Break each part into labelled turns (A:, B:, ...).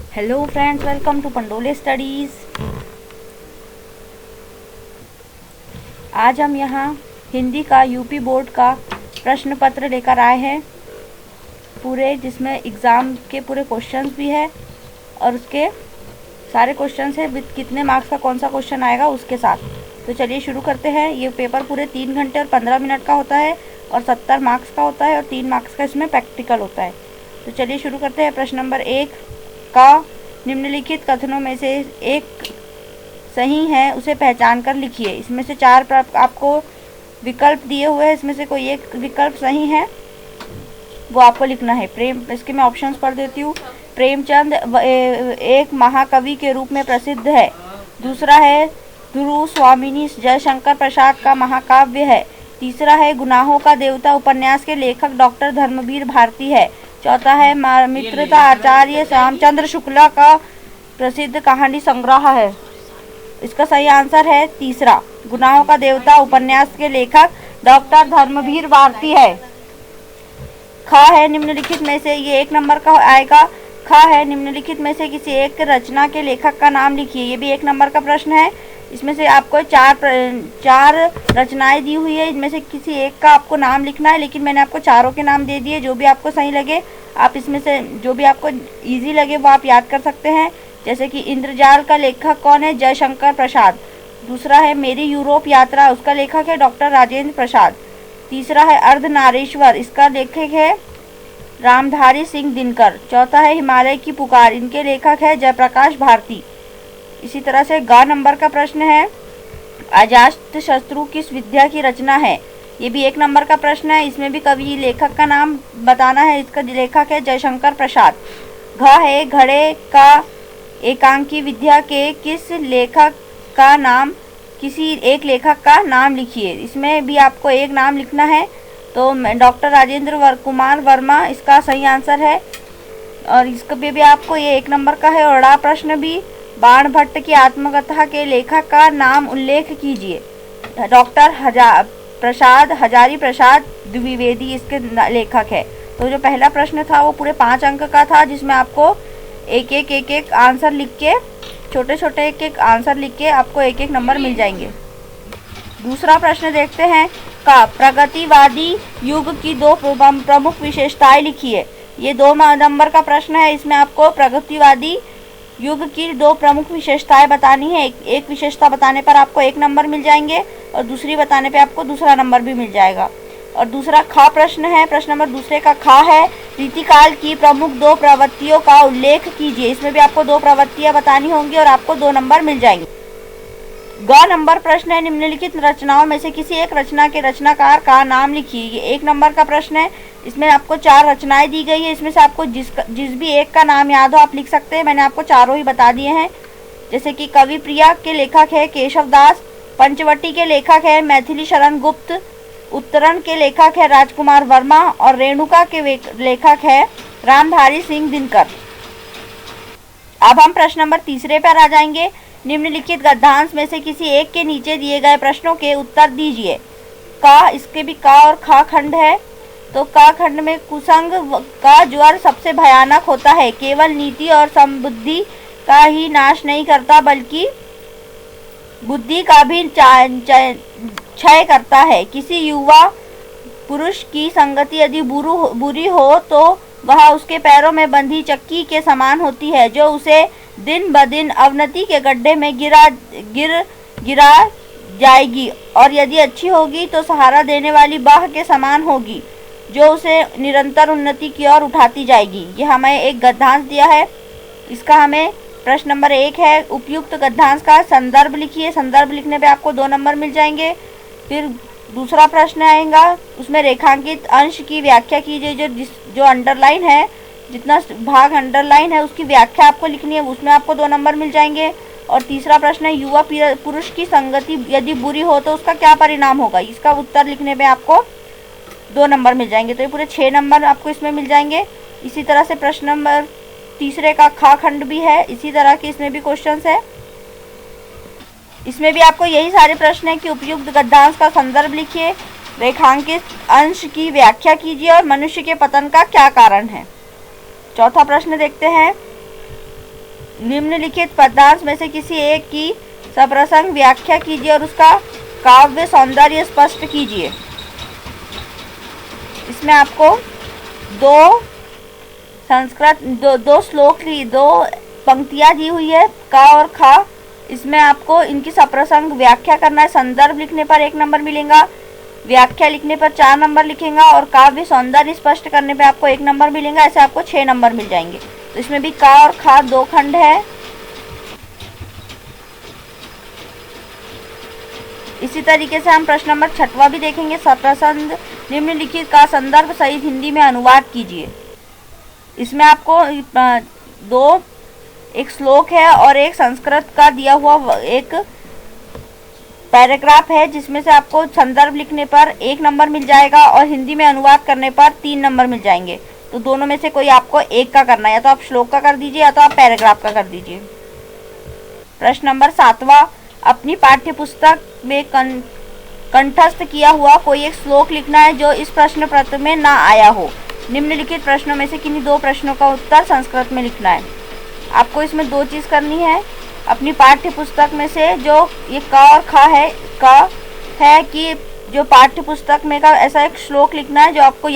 A: Hello friends, welcome to Pandole studies. आज हम यहाँ हिंदी का यूपी बोर्ड का प्रश्न पत्र लेकर आए हैं पूरे, जिसमें एग्ज़ाम के पूरे क्वेश्चंस भी है और उसके सारे क्वेश्चंस है विद कितने मार्क्स का कौन सा क्वेश्चन आएगा उसके साथ। तो चलिए शुरू करते हैं। ये पेपर पूरे 3 घंटे और 15 मिनट का होता है और 70 मार्क्स का होता है और 3 मार्क्स का इसमें प्रैक्टिकल होता है। तो चलिए शुरू करते हैं। प्रश्न नंबर 1 का निम्नलिखित कथनों में से एक सही है, उसे पहचान कर लिखिए। इसमें से 4 आपको विकल्प दिए हुए हैं, इसमें से कोई एक विकल्प सही है वो आपको लिखना है। इसके मैं ऑप्शंस पढ़ देती हूँ। प्रेमचंद एक महाकवि के रूप में प्रसिद्ध है। दूसरा है ध्रुव स्वामिनी जयशंकर प्रसाद का महाकाव्य है। तीसरा है गुनाहों का देवता उपन्यास के लेखक डॉक्टर धर्मवीर भारती है। चौथा है मित्रता आचार्य रामचंद्र शुक्ला का प्रसिद्ध कहानी संग्रह है। इसका सही आंसर है तीसरा, गुनाहों का देवता उपन्यास के लेखक डॉक्टर धर्मवीर भारती है। ख है निम्नलिखित में से, ये 1 नंबर का आएगा। ख है निम्नलिखित में से किसी एक रचना के लेखक का नाम लिखिए। ये भी 1 नंबर का प्रश्न है। इसमें से आपको चार रचनाएं दी हुई है, इनमें से किसी एक का आपको नाम लिखना है, लेकिन मैंने आपको चारों के नाम दे दिए। जो भी आपको सही लगे आप इसमें से जो भी आपको इजी लगे वो आप याद कर सकते हैं। जैसे कि इंद्रजाल का लेखक कौन है? जयशंकर प्रसाद। दूसरा है मेरी यूरोप यात्रा, उसका लेखक है डॉक्टर राजेंद्र प्रसाद। तीसरा है अर्धनारीश्वर, इसका लेखक है रामधारी सिंह दिनकर। चौथा है हिमालय की पुकार, इनके लेखक है जयप्रकाश भारती। इसी तरह से ग नंबर का प्रश्न है अजात शत्रु किस विद्या की रचना है? ये भी 1 नंबर का प्रश्न है। इसमें भी कवि लेखक का नाम बताना है। इसका लेखक है जयशंकर प्रसाद। घ है घड़े का एकांकी विद्या के किस लेखक का नाम, किसी एक लेखक का नाम लिखिए। इसमें भी आपको एक नाम लिखना है, तो डॉक्टर राजेंद्र कुमार वर्मा इसका सही आंसर है। और इसका भी आपको ये 1 नंबर का है। और प्रश्न भी बाण भट्ट की आत्मकथा के लेखक का नाम उल्लेख कीजिए। डॉक्टर हजारी प्रसाद द्विवेदी इसके लेखक है। तो जो पहला प्रश्न था वो पूरे 5 अंक का था, जिसमें आपको एक आंसर लिख के, छोटे छोटे एक आंसर लिख के आपको एक नंबर मिल जाएंगे। दूसरा प्रश्न देखते हैं। का प्रगतिवादी युग की 2 प्रमुख विशेषताएं लिखिए। ये 2 नंबर का प्रश्न है। इसमें आपको प्रगतिवादी युग की 2 प्रमुख विशेषताएं बतानी है। एक विशेषता बताने पर आपको 1 नंबर मिल जाएंगे और दूसरी बताने पे आपको दूसरा नंबर भी मिल जाएगा। और दूसरा ख प्रश्न है। प्रश्न नंबर दूसरे का ख है रीतिकाल की प्रमुख 2 प्रवृत्तियों का उल्लेख कीजिए। इसमें भी आपको 2 प्रवृत्तियां बतानी होंगी और आपको 2 नंबर मिल जाएंगे। ग नंबर प्रश्न है निम्नलिखित रचनाओं में से किसी एक रचना के रचनाकार का नाम लिखिए। ये 1 नंबर का प्रश्न है। इसमें आपको 4 रचनाएं दी गई है। इसमें से आपको जिस भी एक का नाम याद हो आप लिख सकते हैं। मैंने आपको चारों ही बता दिए हैं। जैसे कि कवि प्रिया के लेखक है केशव दास, पंचवटी के लेखक है मैथिली शरण गुप्त, उत्तरण के लेखक है राजकुमार वर्मा और रेणुका के लेखक है रामधारी सिंह दिनकर। अब हम प्रश्न नंबर तीसरे पर आ जाएंगे। निम्नलिखित गद्यांश में से किसी एक के नीचे दिए गए प्रश्नों के उत्तर दीजिए। का, इसके भी का और खा खंड है। तो का खंड में कुसंग का ज्वर सबसे भयानक होता है, केवल नीति और समबुद्धि का ही नाश नहीं करता बल्कि बुद्धि का भी क्षय करता है। किसी युवा पुरुष की संगति यदि बुरी हो तो वह उसके पैरों में बंधी चक्की के समान होती है, जो उसे दिन ब दिन अवनति के गड्ढे में गिरा जाएगी, और यदि अच्छी होगी तो सहारा देने वाली बाह के समान होगी, जो उसे निरंतर उन्नति की ओर उठाती जाएगी। ये हमें एक गद्यांश दिया है। इसका हमें प्रश्न नंबर 1 है उपयुक्त गद्यांश का संदर्भ लिखिए। संदर्भ लिखने पे आपको 2 नंबर मिल जाएंगे। फिर दूसरा प्रश्न आएगा, उसमें रेखांकित अंश की व्याख्या कीजिए। जो अंडरलाइन है, जितना भाग अंडरलाइन है उसकी व्याख्या आपको लिखनी है, उसमें आपको 2 नंबर मिल जाएंगे। और तीसरा प्रश्न है युवा पुरुष की संगति यदि बुरी हो तो उसका क्या परिणाम होगा। इसका उत्तर लिखने पे आपको 2 नंबर मिल जाएंगे। तो ये पूरे 6 नंबर आपको इसमें मिल जाएंगे। इसी तरह से प्रश्न नंबर तीसरे का खा खंड भी है, इसी तरह के इसमें भी क्वेश्चंस है। इसमें भी आपको यही सारे प्रश्न है कि उपयुक्त गद्यांश का संदर्भ लिखिए, रेखांकित अंश की व्याख्या कीजिए और मनुष्य के पतन का क्या कारण है। चौथा प्रश्न देखते हैं। निम्नलिखित पदार्थ में से किसी एक की सप्रसंग व्याख्या कीजिए और उसका काव्य सौंदर्य स्पष्ट कीजिए। इसमें आपको दो श्लोक की दो पंक्तियां दी हुई है, का और खा। इसमें आपको इनकी सप्रसंग व्याख्या करना है। संदर्भ लिखने पर 1 नंबर मिलेगा, व्याख्या लिखने पर 4 नंबर लिखेगा और काव्य सौंदर्य स्पष्ट करने पे आपको 1 नंबर मिलेगा। ऐसे आपको 6 नंबर मिल जाएंगे। तो इसमें भी का और खा 2 खंड है। इसी तरीके से हम प्रश्न नंबर 6वां भी देखेंगे। सप्रसंग निम्नलिखित का संदर्भ सहित हिंदी में अनुवाद कीजिए। इसमें आपको एक श्लोक है और एक संस्कृत का दिया हुआ एक पैराग्राफ है, जिसमें से आपको संदर्भ लिखने पर 1 नंबर मिल जाएगा और हिंदी में अनुवाद करने पर 3 नंबर मिल जाएंगे। तो दोनों में से कोई आपको एक का करना है, या तो आप श्लोक का कर दीजिए या तो आप पैराग्राफ का कर दीजिए। प्रश्न नंबर 7वां, अपनी पाठ्य पुस्तक में कंठस्थ किया हुआ कोई एक श्लोक लिखना है जो इस प्रश्न पत्र में ना आया हो। निम्नलिखित प्रश्नों में से किन्हीं 2 प्रश्नों का उत्तर संस्कृत में लिखना है। आपको इसमें 2 चीज़ करनी है। अपनी पाठ्य पुस्तक में से जो ये का और खा है, का है कि जो पाठ्य पुस्तक में का ऐसा एक श्लोक लिखना है जो आपको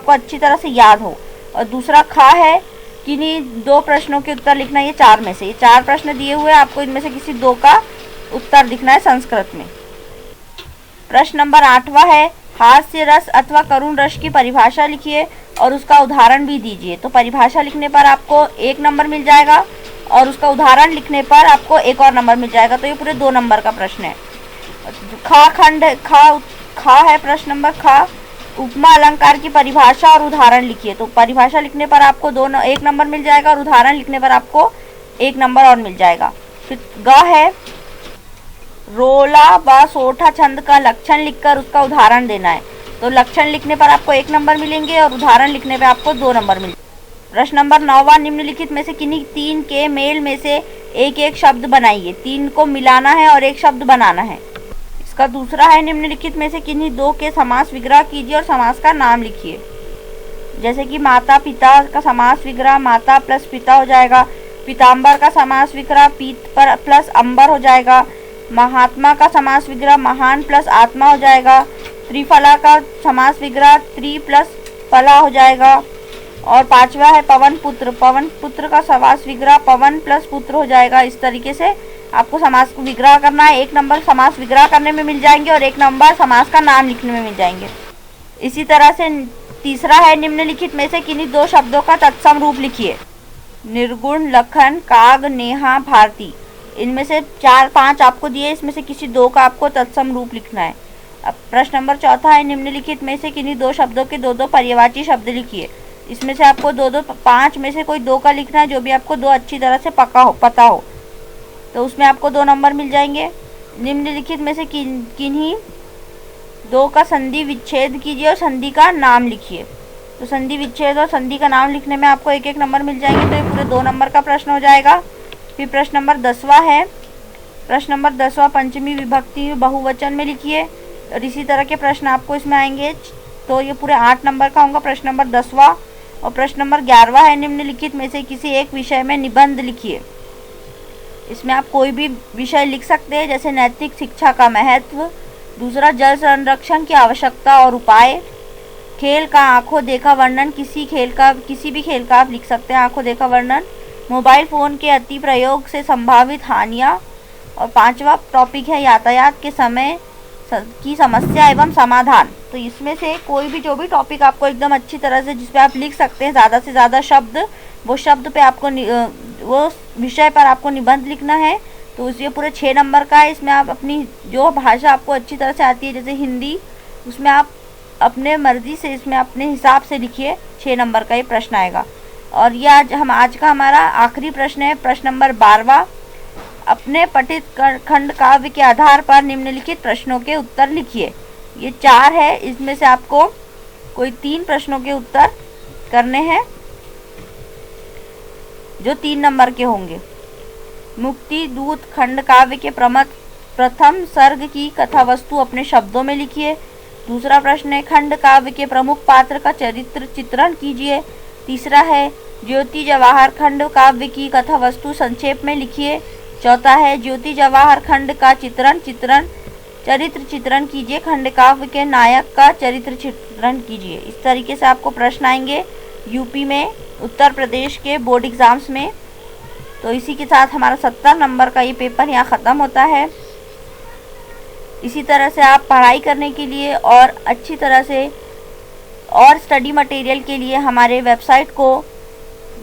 A: अच्छी तरह से याद हो, और दूसरा खा है किन्हीं 2 प्रश्नों के उत्तर लिखना है। ये 4 में से, ये 4 प्रश्न दिए हुए, आपको इनमें से किसी 2 का उत्तर लिखना है संस्कृत में। प्रश्न नंबर 8वां है, हास्य रस अथवा करुण रस की परिभाषा लिखिए और उसका उदाहरण भी दीजिए। तो परिभाषा लिखने पर आपको 1 नंबर मिल जाएगा और उसका उदाहरण लिखने पर आपको 1 और नंबर मिल जाएगा। तो ये पूरे 2 नंबर का प्रश्न है। खा है प्रश्न नंबर खा, उपमा अलंकार की परिभाषा और उदाहरण लिखिए। तो परिभाषा लिखने पर आपको 1 नंबर मिल जाएगा और उदाहरण लिखने पर आपको 1 नंबर और मिल जाएगा। फिर ग है, रोला व सोठा छंद का लक्षण लिखकर उसका उदाहरण देना है। तो लक्षण लिखने पर आपको 1 नंबर मिलेंगे और उदाहरण लिखने पर आपको 2 नंबर मिलेंगे। प्रश्न नंबर 9वां, निम्नलिखित में से किन्हीं 3 के मेल में से एक शब्द बनाइए। 3 को मिलाना है और एक शब्द बनाना है। इसका दूसरा है, निम्नलिखित में से किन्हीं 2 के समास विग्रह कीजिए और समास का नाम लिखिए। जैसे कि माता पिता का समास विग्रह माता प्लस पिता हो जाएगा। पीताम्बर का समास विग्रह पीत पर प्लस अंबर हो जाएगा। महात्मा का समास विग्रह महान प्लस आत्मा हो जाएगा। त्रिफला का समास विग्रह त्रि प्लस फला हो जाएगा। और 5वां है पवन पुत्र का समास विग्रह पवन प्लस पुत्र हो जाएगा। इस तरीके से आपको समास विग्रह करना है। 1 नंबर समास विग्रह करने में मिल जाएंगे और 1 नंबर समास का नाम लिखने में मिल जाएंगे। इसी तरह से तीसरा है, निम्नलिखित में से किन्हीं 2 शब्दों का तत्सम रूप लिखिए। निर्गुण, लखन, काग, नेहा, भारती। इनमें से 4-5 आपको दिए, इसमें से किसी 2 का आपको तत्सम रूप लिखना है। अब प्रश्न नंबर 4 है, निम्नलिखित में से किन्हीं 2 शब्दों के 2 पर्यायवाची शब्द लिखिए। इसमें से आपको 5 में से कोई 2 का लिखना है जो भी आपको 2 अच्छी तरह से पता हो, तो उसमें आपको 2 नंबर मिल जाएंगे। निम्नलिखित में से किन्हीं 2 का संधि विच्छेद कीजिए और संधि का नाम लिखिए। तो संधि विच्छेद और संधि का नाम लिखने में आपको 1-1 नंबर मिल जाएंगे। तो ये पूरे 2 नंबर का प्रश्न हो जाएगा। फिर प्रश्न नंबर 10वां है। प्रश्न नंबर 10वां, पंचमी विभक्ति बहुवचन में लिखिए। और इसी तरह के प्रश्न आपको इसमें आएंगे। तो ये पूरे 8 नंबर का होगा प्रश्न नंबर 10वां। और प्रश्न नंबर 11वां है, निम्नलिखित में से किसी एक विषय में निबंध लिखिए। इसमें आप कोई भी विषय लिख सकते हैं, जैसे नैतिक शिक्षा का महत्व, दूसरा जल संरक्षण की आवश्यकता और उपाय, खेल का आंखों देखा वर्णन, किसी भी खेल का आप लिख सकते हैं आंखों देखा वर्णन, मोबाइल फ़ोन के अति प्रयोग से संभावित हानियाँ, और 5वां टॉपिक है यातायात के समय की समस्या एवं समाधान। तो इसमें से कोई भी जो भी टॉपिक आपको एकदम अच्छी तरह से जिस पे आप लिख सकते हैं ज़्यादा से ज़्यादा शब्द, वो शब्द पे आपको वो विषय पर आपको निबंध लिखना है। तो ये पूरे 6 नंबर का है। इसमें आप अपनी जो भाषा आपको अच्छी तरह से आती है, जैसे हिंदी, उसमें आप अपने मर्जी से इसमें अपने हिसाब से लिखिए। 6 नंबर का ये प्रश्न आएगा। और ये आज का हमारा आखिरी प्रश्न है, प्रश्न नंबर 12वां। अपने पठित खंड काव्य के आधार पर निम्नलिखित प्रश्नों के उत्तर लिखिए। ये 4 है, इसमें से आपको कोई 3 प्रश्नों के उत्तर करने हैं जो 3 नंबर के होंगे। मुक्ति दूत खंड काव्य के प्रथम सर्ग की कथा वस्तु अपने शब्दों में लिखिए। दूसरा प्रश्न है, खंड काव्य के प्रमुख पात्र का चरित्र चित्रण कीजिए। तीसरा है, ज्योति जवाहर खंड काव्य की कथा वस्तु संक्षेप में लिखिए। चौथा है ज्योति जवाहर खंड का चरित्र चित्रण कीजिए। खंड काव्य के नायक का चरित्र चित्रण कीजिए। इस तरीके से आपको प्रश्न आएंगे यूपी में, उत्तर प्रदेश के बोर्ड एग्जाम्स में। तो इसी के साथ हमारा 70 नंबर का ये पेपर यहाँ ख़त्म होता है। इसी तरह से आप पढ़ाई करने के लिए और अच्छी तरह से और स्टडी मटेरियल के लिए हमारे वेबसाइट को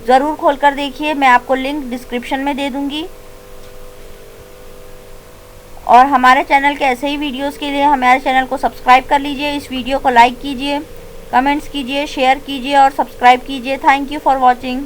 A: ज़रूर खोलकर देखिए। मैं आपको लिंक डिस्क्रिप्शन में दे दूँगी। और हमारे चैनल के ऐसे ही वीडियोस के लिए हमारे चैनल को सब्सक्राइब कर लीजिए। इस वीडियो को लाइक कीजिए, कमेंट्स कीजिए, शेयर कीजिए और सब्सक्राइब कीजिए। Thank you for watching.